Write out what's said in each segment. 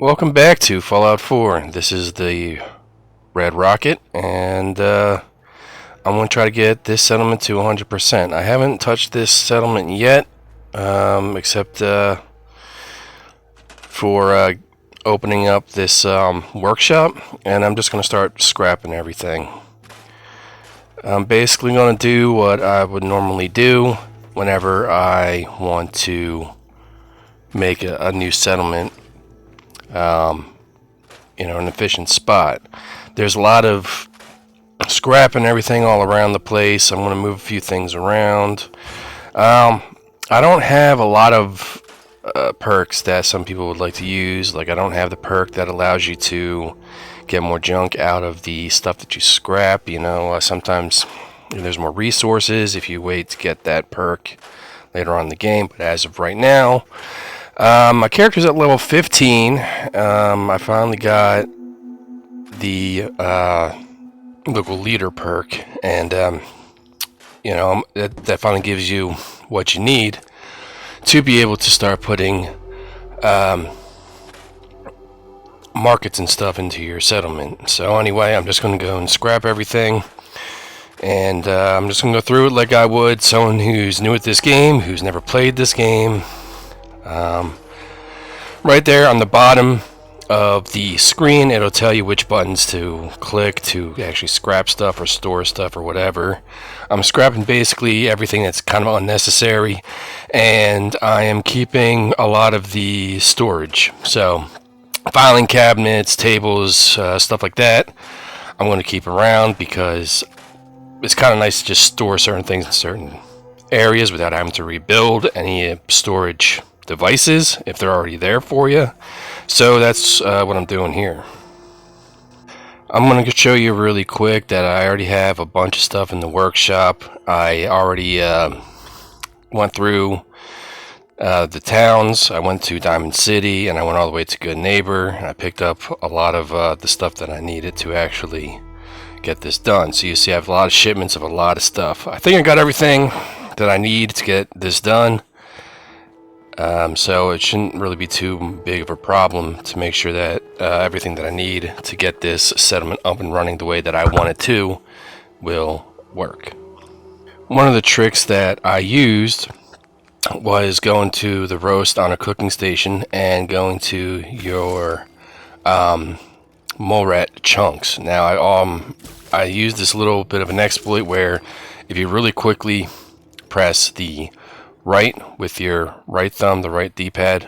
Welcome back to Fallout 4. This is the Red Rocket, and I'm going to try to get this settlement to 100%. I haven't touched this settlement yet, except for opening up this workshop, and I'm just going to start scrapping everything. I'm basically going to do what I would normally do whenever I want to make a new settlement. An efficient spot. There's a lot of scrap and everything all around the place. I'm going to move a few things around. I don't have a lot of perks that some people would like to use. Like, I don't have the perk that allows you to get more junk out of the stuff that you scrap. Sometimes there's more resources if you wait to get that perk later on in the game. But as of right now, my character's at level 15. I finally got the local leader perk, and that finally gives you what you need to be able to start putting markets and stuff into your settlement. So anyway, I'm just going to go and scrap everything, and I'm just going to go through it like I would someone who's new at this game, who's never played this game. Right there on the bottom of the screen, it'll tell you which buttons to click to actually scrap stuff or store stuff or whatever. I'm scrapping basically everything that's kind of unnecessary, and I am keeping a lot of the storage. So filing cabinets, tables, stuff like that, I'm going to keep around because it's kind of nice to just store certain things in certain areas without having to rebuild any storage devices if they're already there for you. So that's what I'm doing here. I'm going to show you really quick that I already have a bunch of stuff in the workshop. I already went through the towns. I went to Diamond City, and I went all the way to Good Neighbor, and I picked up a lot of the stuff that I needed to actually get this done. So you see I have a lot of shipments of a lot of stuff. I think I got everything that I need to get this done. So it shouldn't really be too big of a problem to make sure that everything that I need to get this settlement up and running the way that I want it to will work. One of the tricks that I used was going to the roast on a cooking station and going to your mole rat chunks. Now I used this little bit of an exploit where if you really quickly press the right with your right thumb, the right D-pad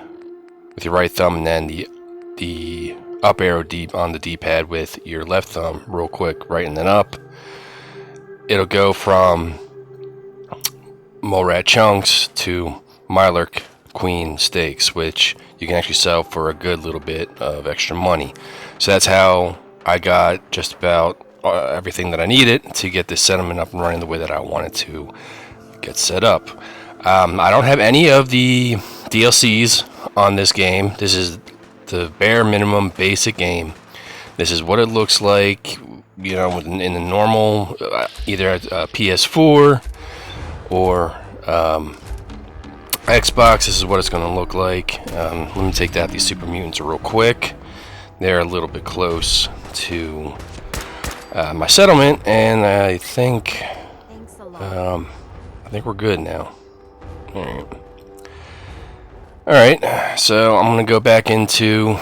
with your right thumb, and then the up arrow on the D-pad with your left thumb real quick, right and then up, it'll go from mole rat chunks to Mylark queen steaks, which you can actually sell for a good little bit of extra money. So that's how I got just about everything that I needed to get this settlement up and running the way that I wanted to get set up. I don't have any of the DLCs on this game. This is the bare minimum basic game. This is what it looks like, in the normal, either a PS4 or Xbox. This is what it's going to look like. Let me take out these super mutants real quick. They're a little bit close to my settlement, and I think we're good now. Alright, so I'm going to go back into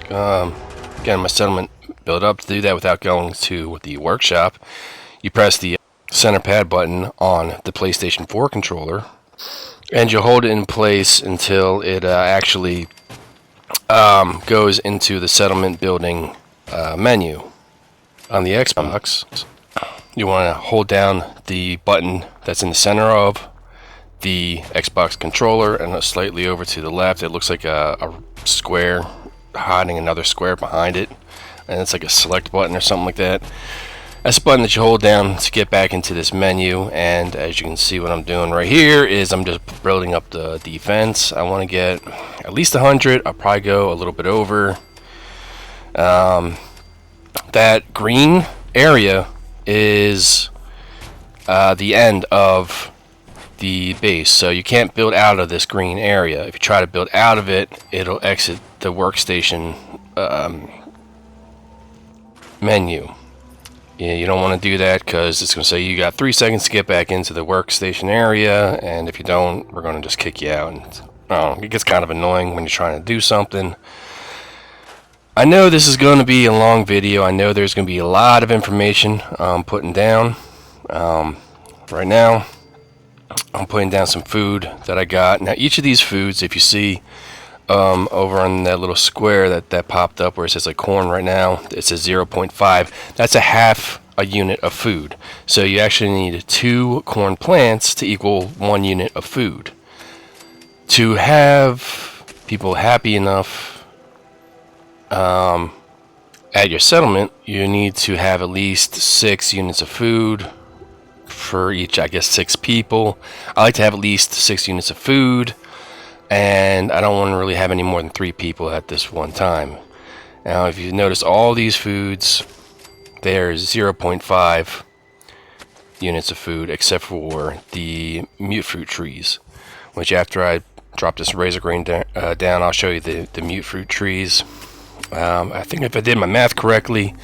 getting my settlement built up. To do that without going to the workshop, you press the center pad button on the PlayStation 4 controller, and you hold it in place until it actually goes into the settlement building menu. On the Xbox, you want to hold down the button that's in the center of the Xbox controller and slightly over to the left. It looks like a square hiding another square behind it, and it's like a select button or something like that. That's a button that you hold down to get back into this menu, and as you can see, what I'm doing right here is I'm just building up the defense. I want to get at least 100. I'll probably go a little bit over. That green area is the end of the base, so you can't build out of this green area. If you try to build out of it, it'll exit the workstation menu. Yeah, you don't want to do that because it's going to say you got 3 seconds to get back into the workstation area, and if you don't, we're going to just kick you out. And it gets kind of annoying when you're trying to do something. I know this is going to be a long video. I know there's going to be a lot of information I'm putting down. Right now, I'm putting down some food that I got. Now, each of these foods, if you see over on that little square that popped up where it says like corn right now, it says 0.5. That's a half a unit of food. So you actually need 2 corn plants to equal 1 unit of food. To have people happy enough at your settlement, you need to have at least 6 units of food for each, I guess, 6 people. I like to have at least 6 units of food, and I don't want to really have any more than 3 people at this one time. Now, if you notice, all these foods, there's 0.5 units of food, except for the mute fruit trees, which after I drop this razor grain down, I'll show you the mute fruit trees. I think if I did my math correctly,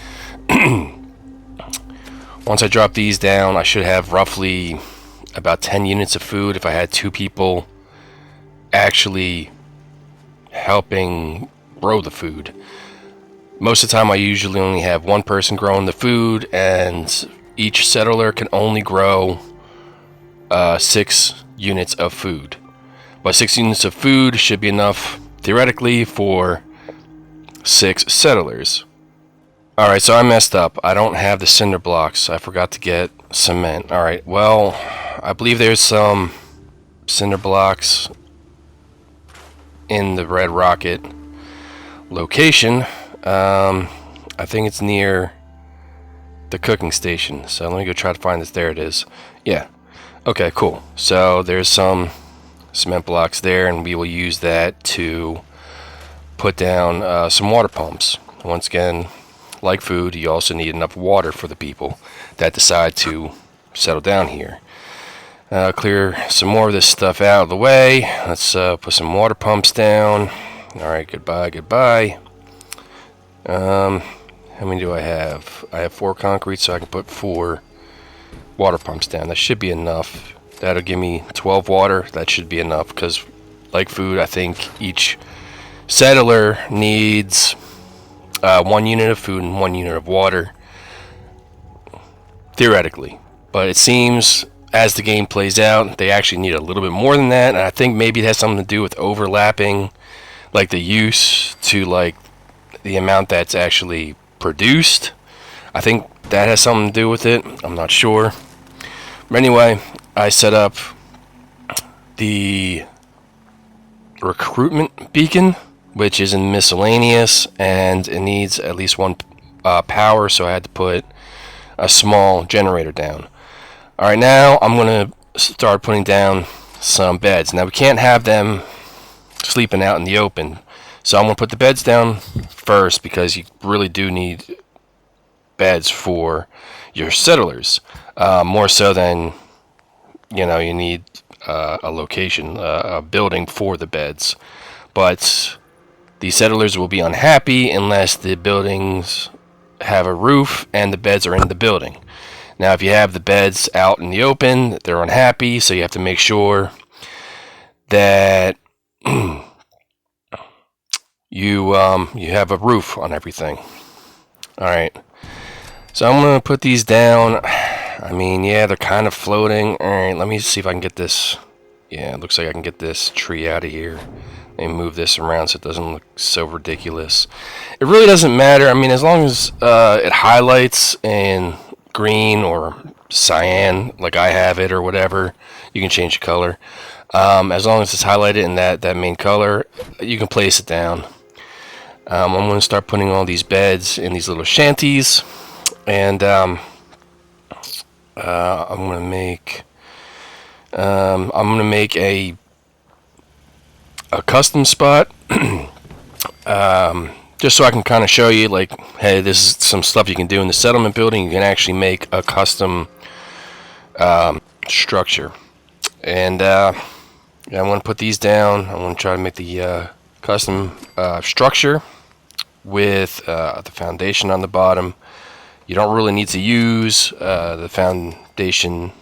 once I drop these down, I should have roughly about 10 units of food if I had 2 people actually helping grow the food. Most of the time I usually only have 1 person growing the food, and each settler can only grow 6 units of food. But 6 units of food should be enough, theoretically, for 6 settlers. Alright, so I messed up. I don't have the cinder blocks. I forgot to get cement. Alright, well, I believe there's some cinder blocks in the Red Rocket location. I think it's near the cooking station. So let me go try to find this. There it is. Yeah. Okay, cool. So there's some cement blocks there, and we will use that to put down some water pumps. Once again, like food, you also need enough water for the people that decide to settle down here. Clear some more of this stuff out of the way. Let's put some water pumps down. Alright, goodbye. How many do I have? I have 4 concrete, so I can put 4 water pumps down. That should be enough. That'll give me 12 water. That should be enough, because like food, I think each settler needs 1 unit of food and 1 unit of water, theoretically. But it seems as the game plays out, they actually need a little bit more than that, and I think maybe it has something to do with overlapping like the use to like the amount that's actually produced. I think that has something to do with it. I'm not sure. But anyway, I set up the recruitment beacon, which is in miscellaneous, and it needs at least 1 power, so I had to put a small generator down. Alright, now I'm going to start putting down some beds. Now we can't have them sleeping out in the open, so I'm going to put the beds down first, because you really do need beds for your settlers, more so than you need a location, a building for the beds. But the settlers will be unhappy unless the buildings have a roof and the beds are in the building. Now, if you have the beds out in the open, they're unhappy, so you have to make sure that you have a roof on everything. Alright, so I'm going to put these down. I mean, yeah, they're kind of floating. Alright, let me see if I can get this. Yeah, it looks like I can get this tree out of here and move this around so it doesn't look so ridiculous. It really doesn't matter. I mean, as long as it highlights in green or cyan, like I have it, or whatever, you can change the color. As long as it's highlighted in that main color, you can place it down. I'm going to start putting all these beds in these little shanties, and I'm going to make a custom spot, just so I can kind of show you, like, hey, this is some stuff you can do in the settlement building. You can actually make a custom structure. And yeah, I'm going to put these down. I'm going to try to make the custom structure with the foundation on the bottom. You don't really need to use the foundation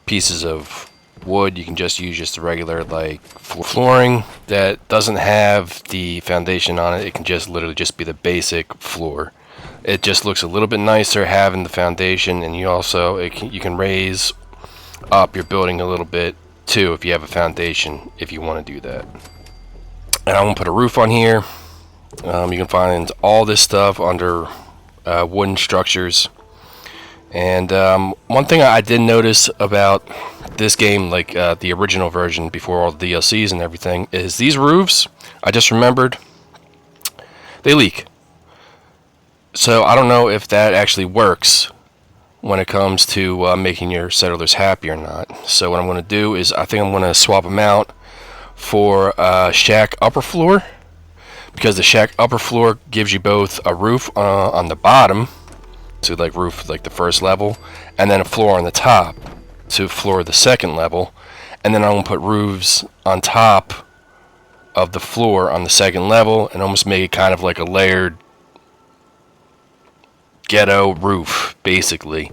pieces of wood. You can just use the regular like flooring that doesn't have the foundation on it. It can just literally just be the basic floor. It just looks a little bit nicer having the foundation, and you can raise up your building a little bit too if you have a foundation, if you want to do that. And I'm gonna put a roof on here. You can find all this stuff under wooden structures. And one thing I did notice about this game, like the original version before all the DLCs and everything, is these roofs, I just remembered, they leak. So I don't know if that actually works when it comes to making your settlers happy or not. So what I'm going to do is I think I'm going to swap them out for shack upper floor, because the shack upper floor gives you both a roof on the bottom to like roof like the first level, and then a floor on the top to floor the second level, and then I'm going to put roofs on top of the floor on the second level and almost make it kind of like a layered ghetto roof, basically.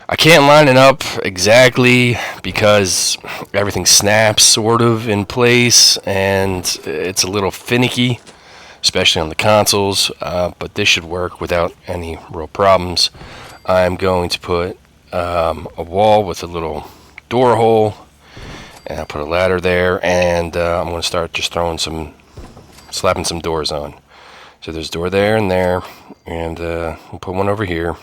I can't line it up exactly because everything snaps sort of in place and it's a little finicky, especially on the consoles, but this should work without any real problems. I'm going to put a wall with a little door hole, and I'll put a ladder there, and I'm going to start just slapping some doors on. So there's a door there and there, and we'll put one over here.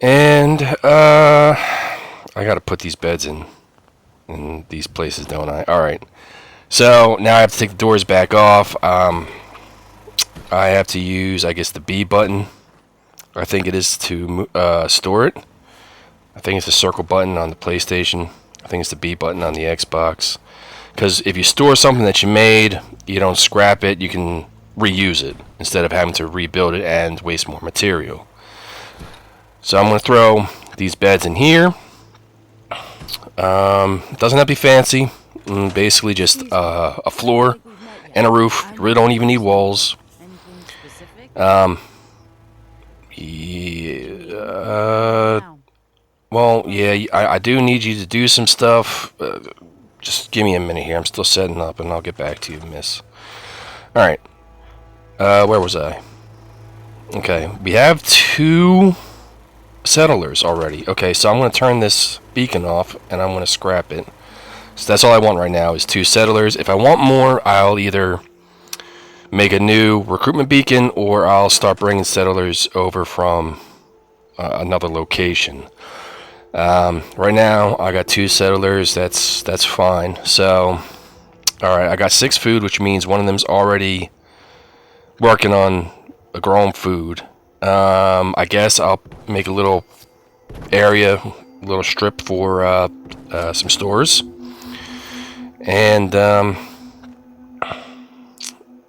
And I gotta put these beds in these places, don't I? Alright. So now I have to take the doors back off. I have to use, I guess, the B button. I think it is to store it. I think it's the circle button on the PlayStation. I think it's the B button on the Xbox. Because if you store something that you made, you don't scrap it, you can reuse it instead of having to rebuild it and waste more material. So I'm going to throw these beds in here. Doesn't have to be fancy. Basically just a floor and a roof. You really don't even need walls. Well, yeah, I do need you to do some stuff. Just give me a minute here. I'm still setting up, and I'll get back to you, miss. Alright. Where was I? Okay, we have 2 settlers already. Okay, so I'm going to turn this beacon off, and I'm going to scrap it. So that's all I want right now is 2 settlers. If I want more, I'll either make a new recruitment beacon, or I'll start bringing settlers over from another location. Right now I got 2 settlers. That's fine. So alright, I got 6 food, which means one of them's already working on a grown food. I guess I'll make a little area, a little strip for some stores. And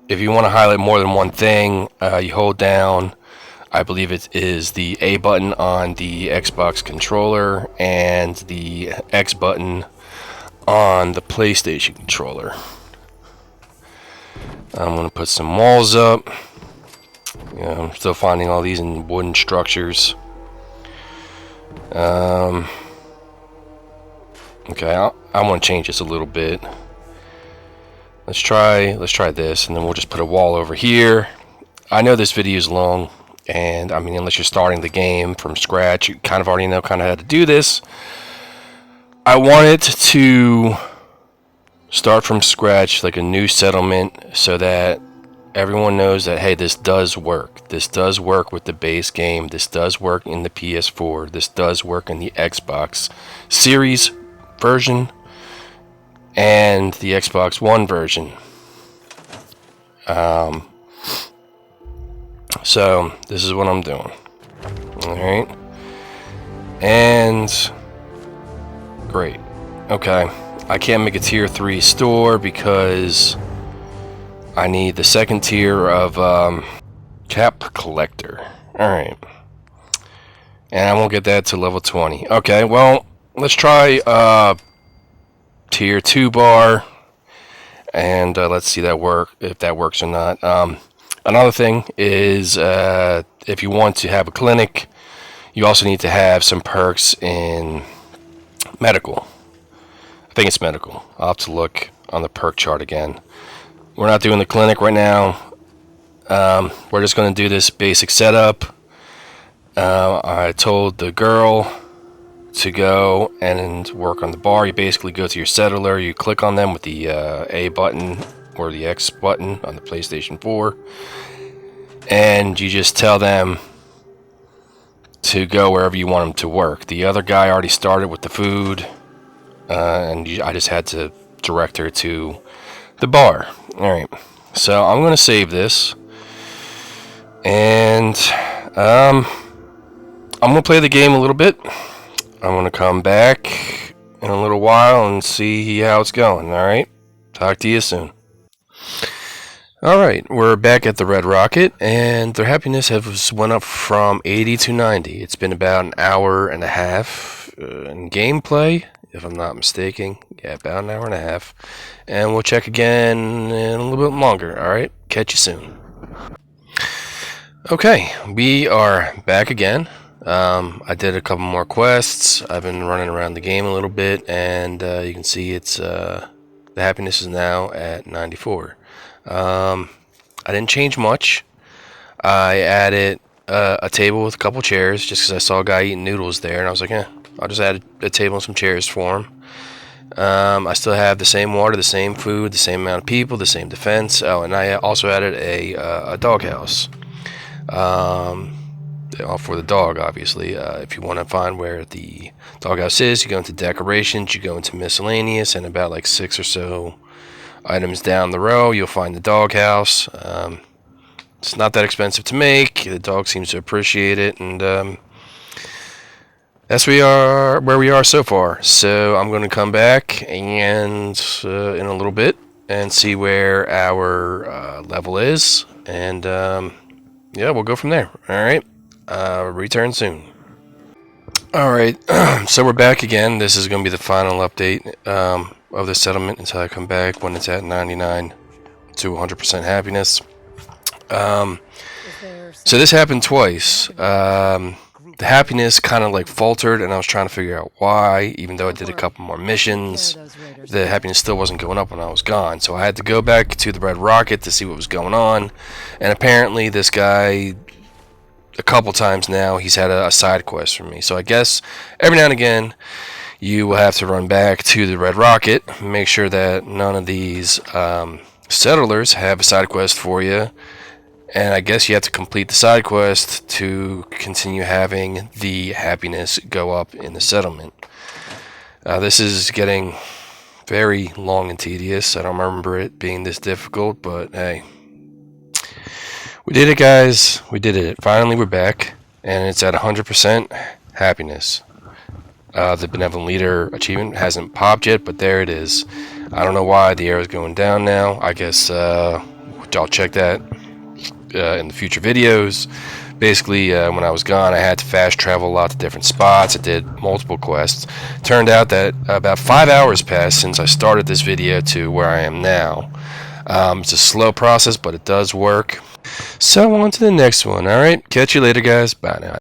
if you want to highlight more than one thing, you hold down, I believe it is the A button on the Xbox controller and the X button on the PlayStation controller. I'm going to put some walls up. I'm still finding all these in wooden structures. Okay, I want to change this a little bit. Let's try this, and then we'll just put a wall over here. I know this video is long, and I mean, unless you're starting the game from scratch, you kind of already know kind of how to do this. I wanted to start from scratch, like a new settlement, so that everyone knows that, hey, this does work. This does work with the base game. This does work in the PS4. This does work in the Xbox Series version and the Xbox One version. So this is what I'm doing. Alright. And great. Okay. I can't make a tier 3 store because I need the second tier of cap collector. Alright. And I won't get that to level 20. Okay, well, let's try tier 2 bar. and let's see if that works or not. Another thing is if you want to have a clinic, you also need to have some perks in medical. I think it's medical. I'll have to look on the perk chart again. We're not doing the clinic right now. We're just going to do this basic setup. I told the girl to go and work on the bar. You basically go to your settler, you click on them with the A button or the X button on the PlayStation 4, and you just tell them to go wherever you want them to work. The other guy already started with the food, and I just had to direct her to the bar. Alright, so I'm going to save this, and I'm going to play the game a little bit. I'm going to come back in a little while and see how it's going. Alright, talk to you soon. Alright, we're back at the Red Rocket, and their happiness has went up from 80 to 90. It's been about an hour and a half in gameplay, if I'm not mistaken. Yeah, about an hour and a half. And we'll check again in a little bit longer. Alright, catch you soon. Okay, we are back again. I did a couple more quests. I've been running around the game a little bit, and you can see it's the happiness is now at 94. I didn't change much. I added a table with a couple chairs just because I saw a guy eating noodles there, and I was like, I'll just add a table and some chairs for him. I still have the same water, the same food, the same amount of people, the same defense. Oh, and I also added a doghouse. For the dog, obviously. If you want to find where the doghouse is, you go into decorations, you go into miscellaneous, and about like 6 or so items down the row, you'll find the doghouse. It's not that expensive to make. The dog seems to appreciate it, and that's where we are so far. So I'm going to come back and in a little bit and see where our level is, and yeah, we'll go from there. All right. Return soon. Alright, so we're back again. This is going to be the final update of the settlement until I come back when it's at 99 to 100% happiness. So this happened twice. The happiness kind of like faltered, and I was trying to figure out why. Even though I did a couple more missions, the happiness still wasn't going up when I was gone. So I had to go back to the Red Rocket to see what was going on, and apparently this guy, a couple times now, he's had a side quest for me. So I guess every now and again you will have to run back to the Red Rocket, make sure that none of these settlers have a side quest for you, and I guess you have to complete the side quest to continue having the happiness go up in the settlement. This is getting very long and tedious. I don't remember it being this difficult, but hey, we did it, guys. We did it. Finally, we're back, and it's at 100% happiness. The Benevolent Leader achievement hasn't popped yet, but there it is. I don't know why the arrow is going down now. I guess I'll check that in the future videos. Basically, when I was gone, I had to fast travel a lot to different spots. I did multiple quests. Turned out that about 5 hours passed since I started this video to where I am now. It's a slow process, but it does work. So on to the next one. Alright, catch you later, guys. Bye now.